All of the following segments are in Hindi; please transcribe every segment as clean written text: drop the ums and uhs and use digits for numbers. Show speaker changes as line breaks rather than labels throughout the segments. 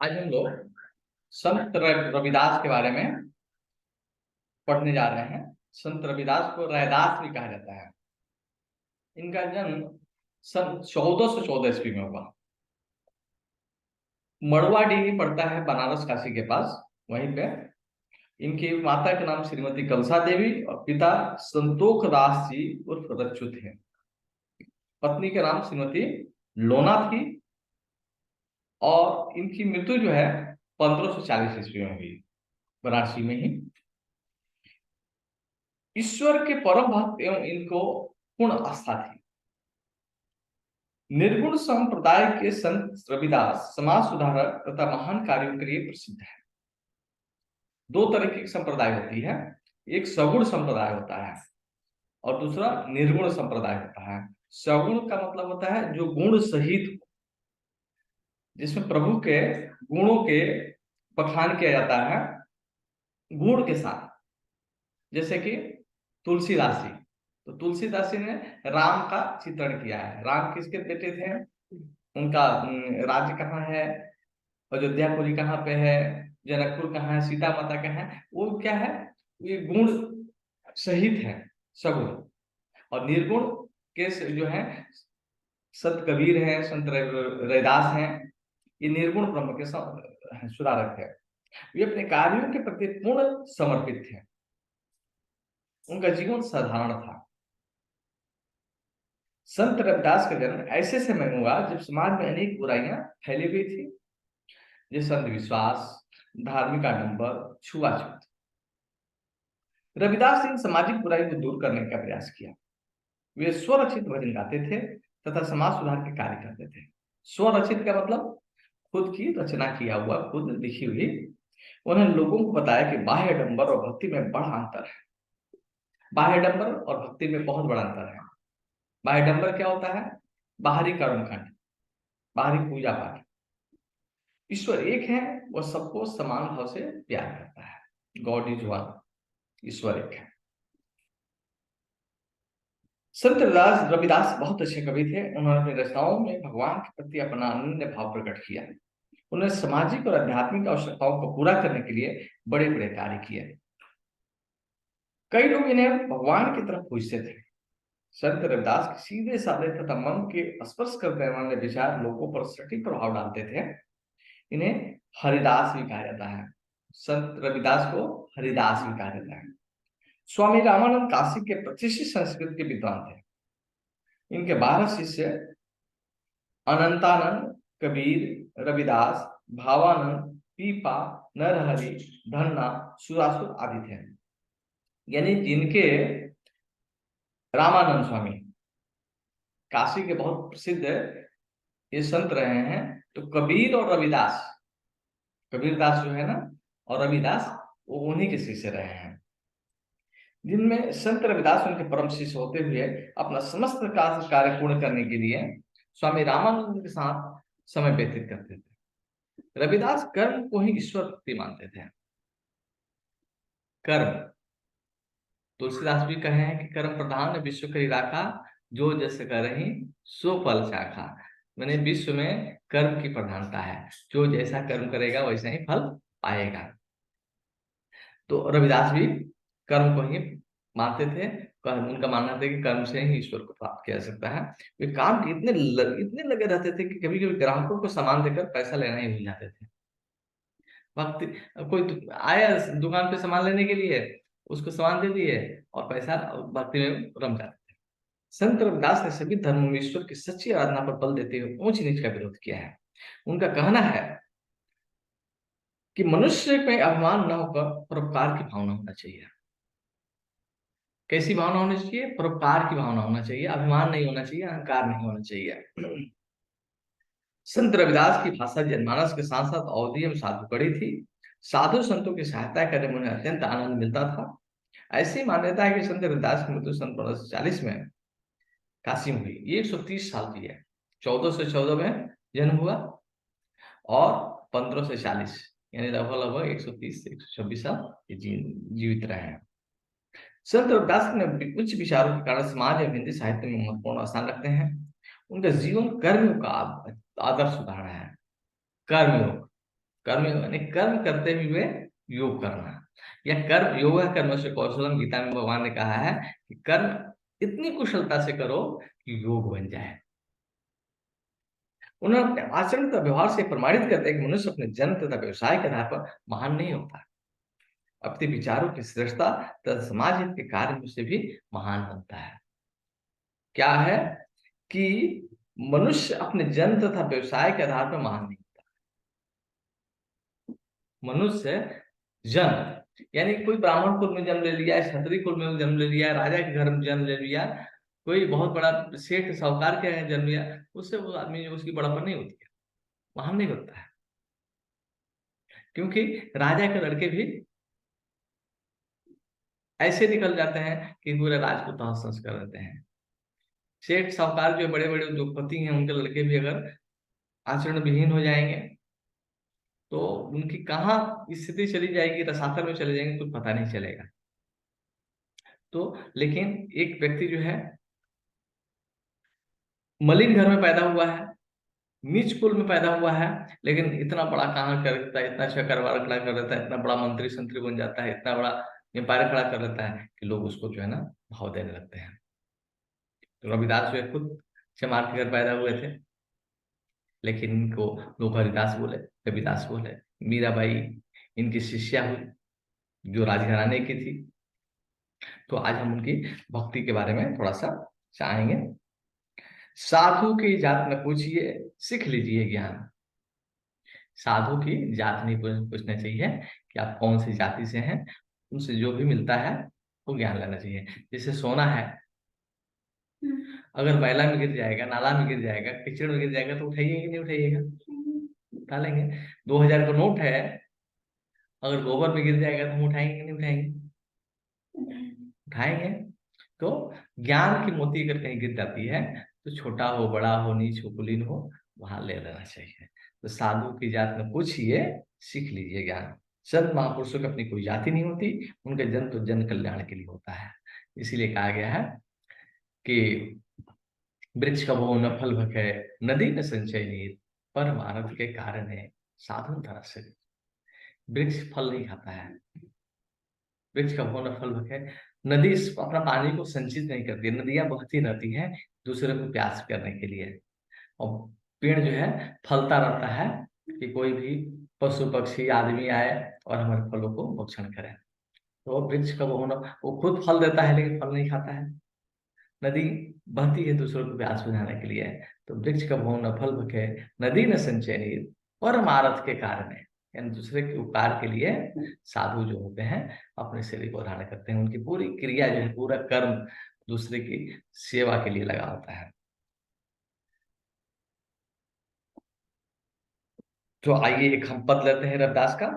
आज हम लोग संत रविदास के बारे में पढ़ने जा रहे हैं। संत रविदास को रैदास भी कहा जाता है। इनका जन्म सन 1414 ईस्वी में हुआ। मड़वाडीह पड़ता है बनारस काशी के पास, वहीं पे। इनकी माता का नाम श्रीमती कलसा देवी और पिता संतोख दास जी उर्फ रच्चू थे। पत्नी का नाम श्रीमती लोना थी और इनकी मृत्यु जो है 1540 ईस्वी में हुई, वाराणसी में ही। ईश्वर के परम भक्त एवं इनको पूर्ण आस्था थी। निर्गुण संप्रदाय के संत रविदास समाज सुधारक तथा महान कार्यों के लिए प्रसिद्ध है। दो तरह की संप्रदाय होती है, एक सगुण संप्रदाय होता है और दूसरा निर्गुण संप्रदाय होता है। सगुण का मतलब होता है जो गुण सहित हो, जिसमें प्रभु के गुणों के बखान किया जाता है गुण के साथ। जैसे कि तुलसीदास जी, तो तुलसीदास जी ने राम का चित्रण किया है। राम किसके बेटे थे, उनका राज्य कहाँ है, अयोध्यापुरी कहाँ पे है, जनकपुर कहाँ है, सीता माता कहाँ है, वो क्या है, ये गुण सहित है, सगुण। और निर्गुण के जो है संत कबीर हैं, संत रैदास हैं, ये निर्गुण ब्रह्म के सुधारक है। वे अपने कार्यों के प्रति पूर्ण समर्पित थे। उनका जीवन साधारण था। संत रविदास का जन्म ऐसे समय में हुआ जब समाज में अनेक बुराइयां फैली हुई थी, जैसे अंधविश्वास, धार्मिक आडंबर, छुआछूत। रविदास ने इन सामाजिक बुराई को दूर करने का प्रयास किया। वे स्वरचित भजन गाते थे तथा समाज सुधार के कार्य करते थे। स्वरचित का मतलब खुद की रचना किया हुआ, खुद लिखी हुई। उन्होंने लोगों को बताया कि बाह्य डंबर और भक्ति में बड़ा अंतर है। बाह्य डंबर और भक्ति में बहुत बड़ा अंतर है। बाह्य डंबर क्या होता है, बाहरी कर्मकांड, बाहरी पूजा पाठ। ईश्वर एक है, वह सबको समान भाव से प्यार करता है। गॉड इज वन, ईश्वर एक है। संत रविदास बहुत अच्छे कवि थे। उन्होंने अपनी रचनाओं में भगवान के प्रति अपना अनन्य भाव प्रकट किया। उन्होंने सामाजिक और आध्यात्मिक आवश्यकताओं को पूरा करने के लिए बड़े बड़े कार्य किए। कई लोग इन्हें भगवान की तरफ पूजते थे। संत रविदास के सीधे साधे तथा मन के स्पर्श करने वाले विचार लोगों पर सटीक प्रभाव डालते थे। इन्हें हरिदास भी कहा जाता है। संत रविदास को हरिदास भी कहा जाता है। स्वामी रामानंद काशी के प्रतिष्ठित संस्कृत के विद्वान थे। इनके 12 शिष्य अनंतानंद, कबीर, रविदास, भावानंद, पीपा, नरहरि, धन्ना, सुरासुर आदि थे। यानी जिनके रामानंद स्वामी काशी के बहुत प्रसिद्ध ये संत रहे हैं। तो कबीर और रविदास, कबीरदास जो है ना, और रविदास, वो उन्हीं के शिष्य रहे हैं, जिनमें संत रविदास उनके परम शिष्य होते हुए अपना समस्त कार्य पूर्ण करने के लिए स्वामी रामानंद के साथ समय व्यतीत करते थे। रविदास कर्म को ही ईश्वर भक्ति मानते थे। कर्म, तुलसीदास भी कहे हैं कि कर्म प्रधान विश्व करी राखा, जो जस करहि सो फल चाखा। मैंने विश्व में कर्म की प्रधानता है, जो जैसा कर्म करेगा वैसा ही फल पाएगा। तो रविदास भी कर्म को ही मानते थे। उनका मानना था कि कर्म से ही ईश्वर को प्राप्त किया जा सकता है। वे काम के इतने लगे रहते थे कि कभी कभी ग्राहकों को सामान देकर पैसा लेना ही भूल जाते थे। भक्ति, कोई आया दुकान पे सामान लेने के लिए, उसको सामान दे दिए और पैसा भक्ति में रम जाते थे। संत रविदास ने सभी धर्मों में ईश्वर की सच्ची आराधना पर बल देते हुए ऊंच नीच का विरोध किया है। उनका कहना है कि मनुष्य में अभिमान न होकर परोपकार की भावना होना चाहिए। कैसी भावना होनी चाहिए? परोपकार की भावना होना चाहिए। अभिमान नहीं होना चाहिए, अहंकार नहीं होना चाहिए। संत रविदास की भाषा जनमानस के साथ साथ अवधि एवं साधु कड़ी थी। साधु संतों की सहायता करने में उन्हें अत्यंत आनंद मिलता था। ऐसी मान्यता है कि संत रविदास की मृत्यु सन 1540 में काशी में हुई। ये 130 साल की है। 1414 में जन्म हुआ और 1540, यानी लगभग लगभग 130 से 126 साल जीवित रहे हैं। संत रविदास ने उच्च विचारों के कारण समाज एवं हिंदी साहित्य में महत्वपूर्ण स्थान रखते हैं। उनका जीवन कर्मयोग का आदर्श उदाहरण है। कर्मयोग, कर्म यानी कर्म करते हुए योग करना, या कर्म योग कर्म से कौशलम, गीता में भगवान ने कहा है कि कर्म इतनी कुशलता से करो कि योग बन जाए। उन्होंने अपने आचरण तथा व्यवहार से प्रमाणित करते हैं कि मनुष्य अपने जन्म तथा व्यवसाय के आधार पर महान नहीं होता, अपने विचारों की श्रेष्ठता तथा समाज हित के कार्य से भी महान बनता है। क्या है कि मनुष्य अपने जन्म तथा व्यवसाय के आधार पर महान नहीं, मनुष्य जन्म यानी कोई ब्राह्मण कुल में जन्म ले लिया, क्षत्रिय कुल में जन्म ले लिया, राजा के घर में जन्म ले लिया, कोई बहुत बड़ा सेठ साहूकार के यहाँ जन्म लिया, उससे वो आदमी उसकी बड़ापन नहीं होती है, महान नहीं होता है। क्योंकि राजा के लड़के भी ऐसे निकल जाते हैं कि पूरे राज को तहस कर देते हैं। सेठ साहूकार जो बड़े बड़े उद्योगपति हैं, उनके लड़के भी अगर आचरण विहीन हो जाएंगे तो उनकी कहाँ स्थिति चली जाएगी, रसातल में चले जाएंगे, कुछ पता नहीं चलेगा। तो लेकिन एक व्यक्ति जो है मलिन घर में पैदा हुआ है, नीच कुल में पैदा हुआ है, लेकिन इतना बड़ा कहाँ कर देता है, इतना अच्छा कारोबार खड़ा कर देता है, इतना बड़ा मंत्री संतरी बन जाता है, इतना बड़ा एम्पायर खड़ा कर लेता है कि लोग उसको जो है ना भाव देने लगते हैं। तो रविदास जो है खुद चमार के घर पैदा हुए थे, लेकिन इनको लोग हरिदास बोले, रविदास बोले। मीराबाई इनकी शिष्या हुई जो राजघराने की थी। तो आज हम उनकी भक्ति के बारे में थोड़ा सा चाहेंगे। साधु की जात न पूछिए, सीख लीजिए ज्ञान। साधु की जात नहीं पूछना चाहिए कि आप कौन सी जाति से हैं, उनसे जो भी मिलता है वो ज्ञान लेना चाहिए। जैसे सोना है, अगर बैला में गिर जाएगा, नाला में गिर जाएगा, कीचड़ में गिर जाएगा तो उठाइएगा कि नहीं उठाइएगा? उठा लेंगे। 2000 का नोट है, अगर गोबर में गिर जाएगा तो हम उठाएंगे कि नहीं उठाएंगे? उठाएंगे। तो ज्ञान की मोती अगर कहीं गिर जाती है तो छोटा हो, बड़ा हो, नीच हो, कुलीन हो, वहां ले लेना चाहिए। तो साधु की जात में पूछिए, सीख लीजिए ज्ञान। संत महापुरुषों की अपनी कोई जाति नहीं होती, उनका जन्म तो जन कल्याण के लिए होता है। इसीलिए कहा गया है कि वृक्ष कबहु न फल भखे, नदी न संचय नीर, पर मानव के कारण है साधन धरा से। वृक्ष फल नहीं खाता है, वृक्ष कबहु न फल भखे, नदी अपना पानी को संचित नहीं करती, नदियां बहती रहती हैं दूसरे को प्यास करने के लिए। और पेड़ जो है फलता रहता है कि कोई भी पशु पक्षी आदमी आए और हमारे फलों को भक्षण करे। तो वृक्ष कब होना, वो खुद फल देता है लेकिन फल नहीं खाता है। नदी बहती है दूसरों को प्यास बुझाने के लिए। तो वृक्ष कब होना फल भके, नदी न संचय नीर, परमारथ के कारण है, यानी दूसरे के उपकार के लिए साधु जो होते हैं अपने शरीर को धारण करते हैं, उनकी पूरी क्रिया जो है, पूरा कर्म दूसरे की सेवा के लिए लगा होता है। तो आइए एक हम पद लेते हैं रविदास का।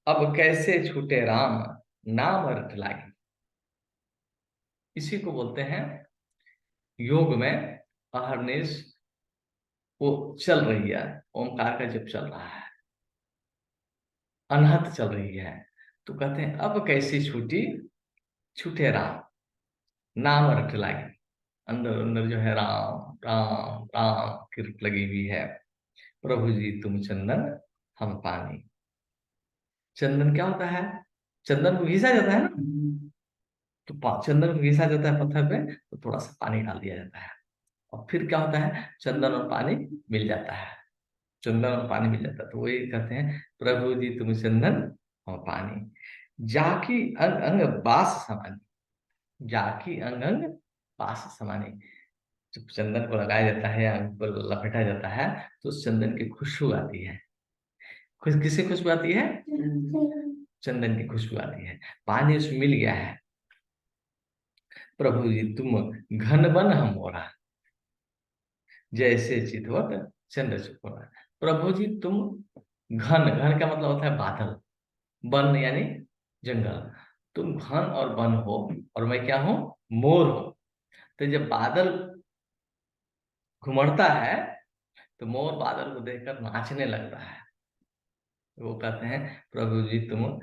अब कैसे छूटे राम, नाम रट लागी। इसी को बोलते हैं योग में अहरनिश वो चल रही है, ओंकार का जब चल रहा है, अनहत चल रही है, तो कहते हैं अब कैसी छूटी, छूटे राम, नाम रट लागी। अंदर अंदर जो है राम राम राम की रट लगी हुई है। प्रभु जी तुम चंदन, हम पानी। चंदन क्या होता है? चंदन को घिसा जाता है ना, तो चंदन को घिसा जाता है पत्थर पे, तो थोड़ा सा पानी डाल दिया जाता है, और फिर क्या होता है, चंदन और पानी मिल जाता है। चंदन और पानी मिल जाता है तो वही कहते हैं प्रभु जी तुम चंदन और पानी, जाकी अंग अंग बास समानी। जाकी अंग अंग बास समानी। जब चंदन को लगाया जाता है या अंग पर लपेटा जाता है तो उस चंदन की खुशबू आती है। किसकी खुशबू आती है? चंदन की खुशबू आती है। पानी उसमें मिल गया है। प्रभु जी तुम घन बन हम मोरा, जैसे चितवत चंद्र चकोरा। प्रभु जी तुम घन, घन का मतलब होता है बादल, वन यानी जंगल। तुम घन और वन हो और मैं क्या हूं? मोर हूं। तो जब बादल घुमड़ता है तो मोर बादल को देखकर नाचने लगता है। वो कहते हैं प्रभु जी तुम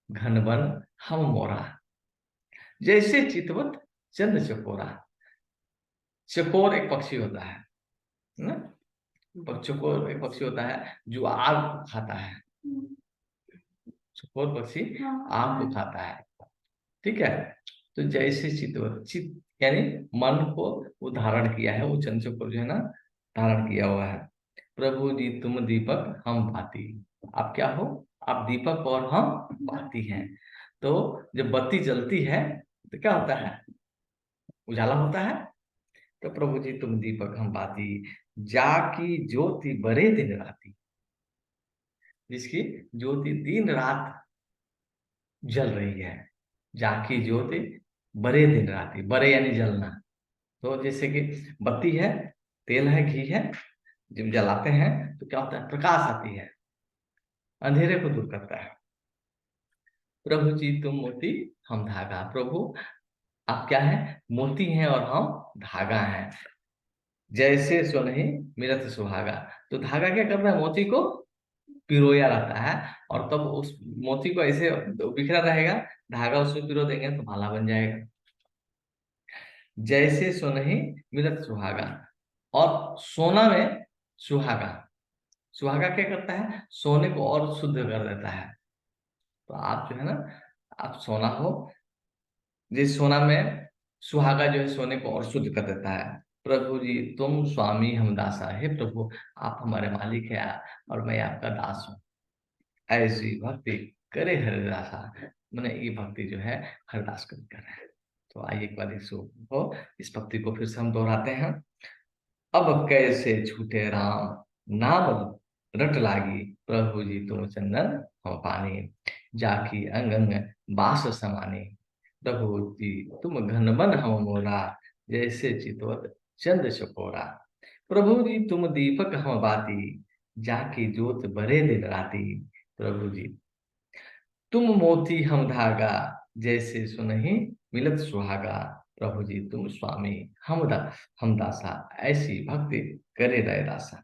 घन वन हम मोरा, जैसे चितवत चंद्र चकोरा। चकोर एक पक्षी होता है ना, चकोर एक पक्षी होता है जो आग खाता है। चकोर पक्षी आम को खाता है। ठीक है। तो जैसे चितवत, चित यानी मन को वो धारण किया है, वो चंचल को जो है ना धारण किया हुआ है। प्रभु जी तुम दीपक हम बाती। आप क्या हो? आप दीपक और हम बाती हैं। तो जब बत्ती जलती है तो क्या होता है? उजाला होता है। तो प्रभु जी तुम दीपक हम बाती, जाकी ज्योति बरे दिन राती। जिसकी ज्योति दिन रात जल रही है। जाकी ज्योति बरे दिन राती, बरे यानी जलना। तो जैसे कि बत्ती है, तेल है, घी है, जब जलाते हैं तो क्या होता है? प्रकाश आती है, अंधेरे को दूर करता है। प्रभु जी तुम मोती हम धागा। प्रभु आप क्या है? मोती हैं और हम धागा हैं। जैसे सुनहि मिलत सुहागा। तो धागा क्या करता है? मोती को पिरोया रहता है, और तब उस मोती को ऐसे बिखरा रहेगा, धागा उसमें पिरो देंगे तो माला बन जाएगा। जैसे सुनहि मिलत सुहागा। और सोना में सुहागा, सुहागा क्या करता है? सोने को और शुद्ध कर देता है। तो आप जो है ना, आप सोना हो, जिस सोना में सुहागा जो है सोने को और शुद्ध कर देता है। प्रभु जी तुम स्वामी हम दासा। हे प्रभु आप हमारे मालिक है और मैं आपका दास हूँ। ऐसी भक्ति करे हरिदासा। मैंने ये भक्ति जो है हरिदास को कर है। तो आइए एक बार इस भक्ति को फिर से हम दोहराते हैं। अब कैसे छूटे राम नाम रट लागी। प्रभु जी तुम चंदन हम पानी, जाकी अंग अंग बास समानी। प्रभु जी तुम घन बन हम मोरा, जैसे चितवत चंद चकोरा। प्रभु जी तुम दीपक हम बाती, जाकी ज्योत बरे दिन राती। प्रभु जी तुम मोती हम धागा, जैसे सुनहि मिलत सुहागा। प्रभु जी तुम स्वामी हम दासा। ऐसी भक्ति करे रहे दासा।